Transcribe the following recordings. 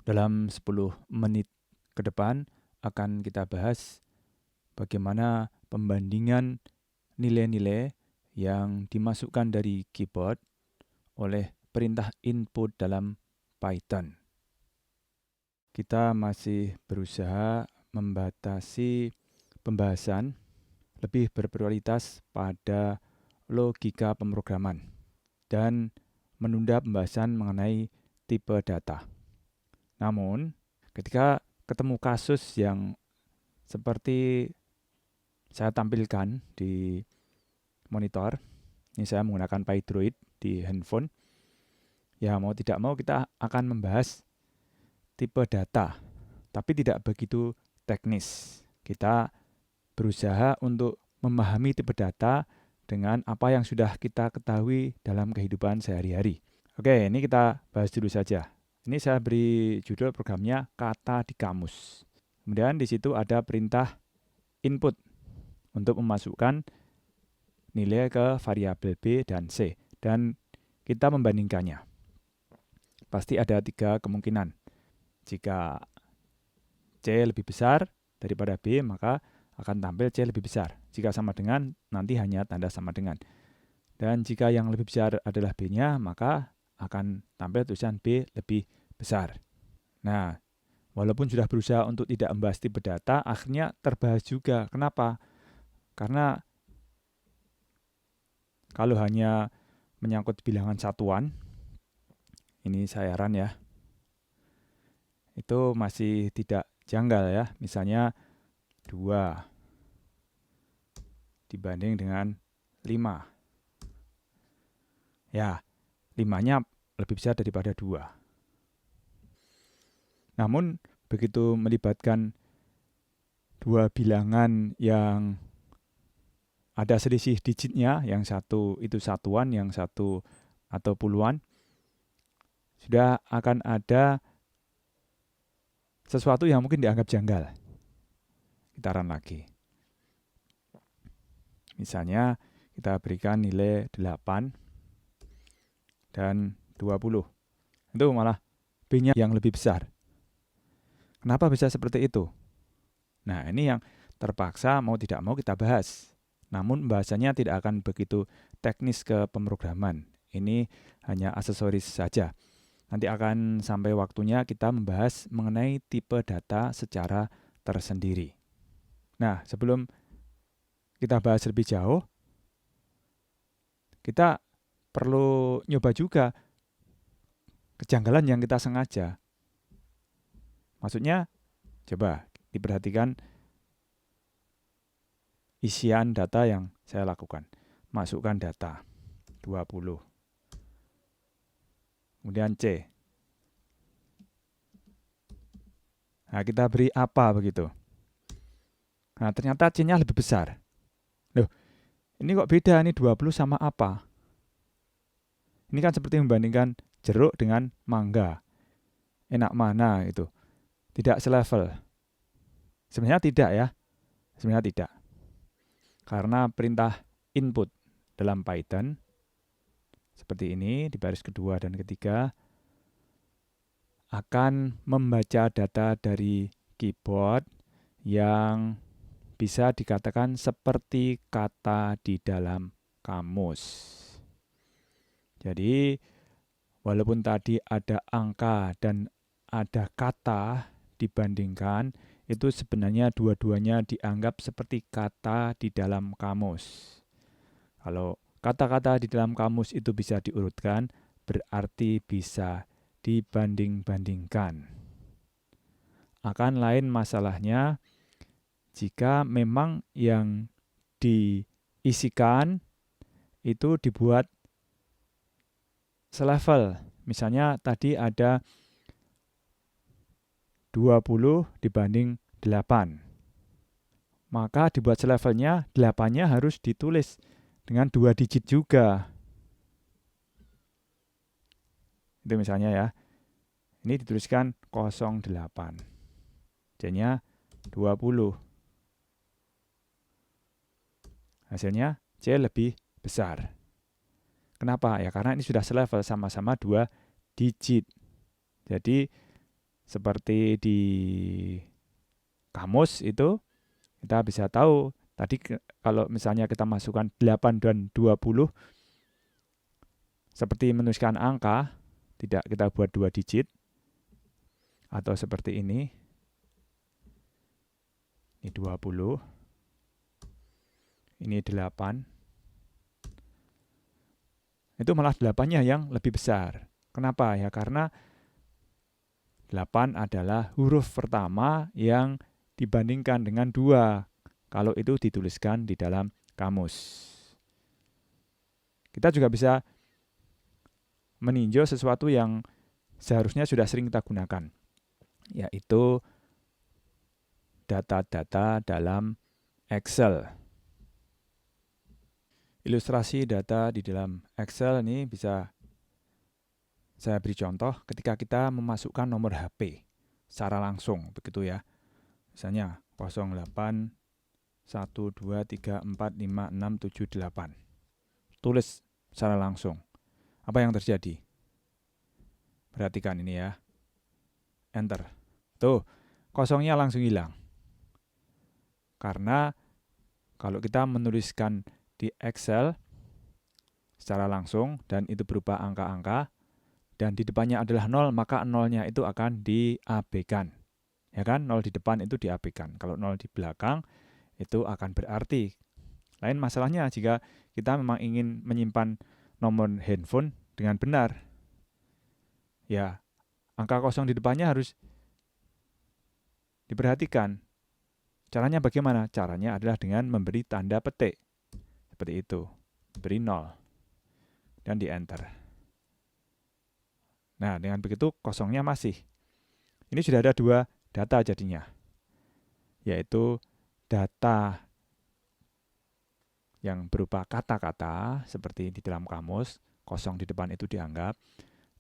Dalam 10 menit ke depan akan kita bahas bagaimana pembandingan nilai-nilai yang dimasukkan dari keyboard oleh perintah input dalam Python. Kita masih berusaha membatasi pembahasan lebih berprioritas pada logika pemrograman dan menunda pembahasan mengenai tipe data. Namun, ketika ketemu kasus yang seperti saya tampilkan di monitor, ini saya menggunakan PyDroid di handphone, ya mau tidak mau kita akan membahas tipe data, tapi tidak begitu teknis. Kita berusaha untuk memahami tipe data dengan apa yang sudah kita ketahui dalam kehidupan sehari-hari. Oke, ini kita bahas dulu saja. Ini saya beri judul programnya kata di kamus. Kemudian di situ ada perintah input untuk memasukkan nilai ke variabel B dan C. Dan kita membandingkannya. Pasti ada 3 kemungkinan. Jika C lebih besar daripada B, maka akan tampil C lebih besar. Jika sama dengan, nanti hanya tanda sama dengan. Dan jika yang lebih besar adalah B-nya, maka akan tampil tulisan B lebih besar. Nah, walaupun sudah berusaha untuk tidak membahas tipe data, akhirnya terbahas juga. Kenapa? Karena kalau hanya menyangkut bilangan satuan, ini saya heran ya, itu masih tidak janggal ya. Misalnya 2 dibanding dengan 5. Ya, 5-nya lebih besar daripada 2. Namun, begitu melibatkan 2 bilangan yang ada selisih digitnya, yang satu itu satuan, yang satu atau puluhan, sudah akan ada sesuatu yang mungkin dianggap janggal. Kita run lagi. Misalnya, kita berikan nilai 8 dan 20. Itu malah B-nya yang lebih besar. Kenapa bisa seperti itu? Nah, ini yang terpaksa mau tidak mau kita bahas. Namun bahasanya tidak akan begitu teknis ke pemrograman. Ini hanya aksesoris saja. Nanti akan sampai waktunya kita membahas mengenai tipe data secara tersendiri. Nah, sebelum kita bahas lebih jauh, kita perlu nyoba juga kejanggalan yang kita sengaja. Maksudnya, coba diperhatikan isian data yang saya lakukan. Masukkan data 20. Kemudian C. Nah, kita beri apa begitu. Nah, ternyata C-nya lebih besar. Loh, ini kok beda nih 20 sama apa? Ini kan seperti membandingkan jeruk dengan mangga. Enak mana itu? Tidak selevel. Sebenarnya tidak ya. Sebenarnya tidak. Karena perintah input dalam Python seperti ini di baris kedua dan ketiga akan membaca data dari keyboard yang bisa dikatakan seperti kata di dalam kamus. Jadi, walaupun tadi ada angka dan ada kata dibandingkan, itu sebenarnya dua-duanya dianggap seperti kata di dalam kamus. Kalau kata-kata di dalam kamus itu bisa diurutkan, berarti bisa dibanding-bandingkan. Akan lain masalahnya jika memang yang diisikan itu dibuat selevel. Misalnya tadi ada 20 dibanding 8. Maka dibuat selevelnya 8-nya harus ditulis dengan 2 digit juga. Itu misalnya ya. Ini dituliskan 08. C-nya 20. Hasilnya C lebih besar. Kenapa? Ya karena ini sudah selevel sama-sama 2 digit. Jadi seperti di kamus itu kita bisa tahu tadi kalau misalnya kita masukkan 8 dan 20 seperti menuliskan angka, tidak kita buat 2 digit atau seperti ini 20, ini 8, itu malah 8-nya yang lebih besar. Kenapa? Ya karena 8 adalah huruf pertama yang dibandingkan dengan 2 kalau itu dituliskan di dalam kamus. Kita juga bisa meninjau sesuatu yang seharusnya sudah sering kita gunakan, yaitu data-data dalam Excel. Ilustrasi data di dalam Excel ini bisa saya beri contoh ketika kita memasukkan nomor HP secara langsung, begitu ya. Misalnya 08 1 2 3 4 5 6 7 8. Tulis secara langsung. Apa yang terjadi? Perhatikan ini ya. Enter. Tuh, kosongnya langsung hilang. Karena kalau kita menuliskan di Excel secara langsung dan itu berupa angka-angka dan di depannya adalah 0, maka 0-nya itu akan diabaikan. Ya kan? 0 di depan itu diabaikan. Kalau 0 di belakang itu akan berarti. Lain masalahnya jika kita memang ingin menyimpan nomor handphone dengan benar. Ya, angka kosong di depannya harus diperhatikan. Caranya bagaimana? Caranya adalah dengan memberi tanda petik. Seperti itu. Beri 0. Dan di enter. Nah, dengan begitu kosongnya masih. Ini sudah ada 2 data jadinya. Yaitu data yang berupa kata-kata seperti di dalam kamus, kosong di depan itu dianggap,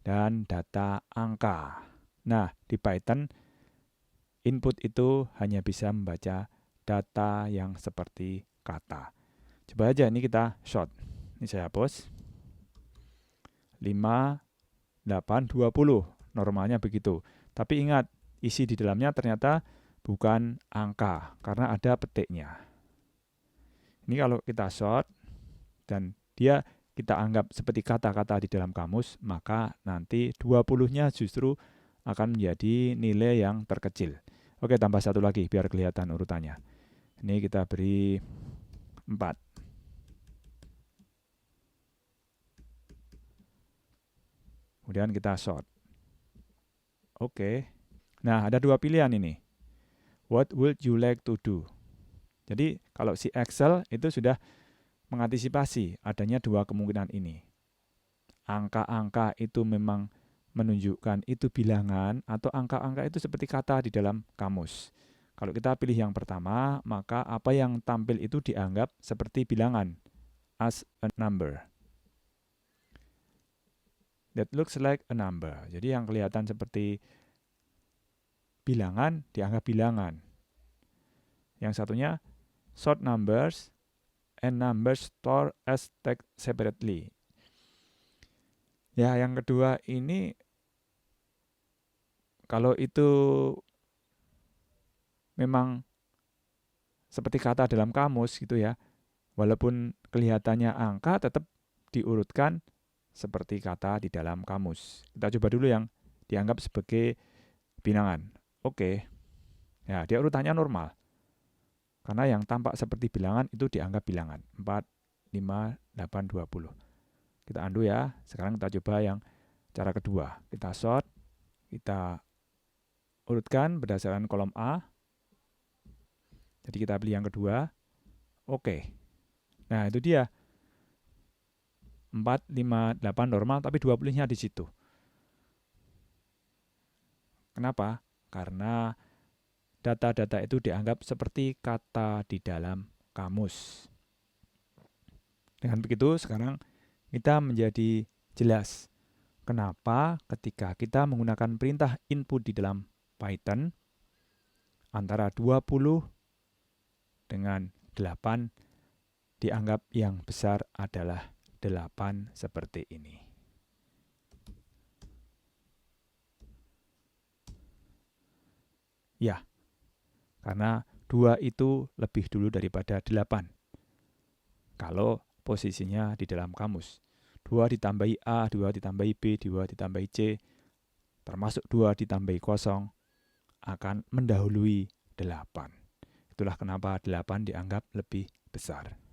dan data angka. Nah, di Python, input itu hanya bisa membaca data yang seperti kata. Coba aja ini kita short. Ini saya hapus. 5, 8, 20. Normalnya begitu. Tapi ingat, isi di dalamnya ternyata bukan angka, karena ada petiknya. Ini kalau kita short dan dia kita anggap seperti kata-kata di dalam kamus, maka nanti 20-nya justru akan menjadi nilai yang terkecil. Oke, tambah satu lagi biar kelihatan urutannya. Ini kita beri 4. Kemudian kita short. Oke. Nah, ada 2 pilihan ini. What would you like to do? Jadi, kalau si Excel itu sudah mengantisipasi adanya 2 kemungkinan ini. Angka-angka itu memang menunjukkan itu bilangan atau angka-angka itu seperti kata di dalam kamus. Kalau kita pilih yang pertama, maka apa yang tampil itu dianggap seperti bilangan, as a number. That looks like a number. Jadi yang kelihatan seperti bilangan dianggap bilangan. Yang satunya short numbers and numbers stored as text separately. Ya, yang kedua ini kalau itu memang seperti kata dalam kamus gitu ya, walaupun kelihatannya angka tetap diurutkan seperti kata di dalam kamus. Kita coba dulu yang dianggap sebagai bilangan. Oke. Ya, dia urutannya normal. Karena yang tampak seperti bilangan itu dianggap bilangan. 4, 5, 8, 20. Kita undo ya. Sekarang kita coba yang cara kedua. Kita sort. Kita urutkan berdasarkan kolom A. Jadi kita pilih yang kedua. Oke. Nah, itu dia. 4, 5, 8 normal, tapi 20-nya di situ. Kenapa? Karena data-data itu dianggap seperti kata di dalam kamus. Dengan begitu, sekarang kita menjadi jelas kenapa ketika kita menggunakan perintah input di dalam Python, antara 20 dengan 8 dianggap yang besar adalah 8 seperti ini. Ya, karena 2 itu lebih dulu daripada 8. Kalau posisinya di dalam kamus. 2 ditambahi A, 2 ditambahi B, 2 ditambahi C, termasuk 2 ditambahi kosong, akan mendahului 8. Itulah kenapa 8 dianggap lebih besar.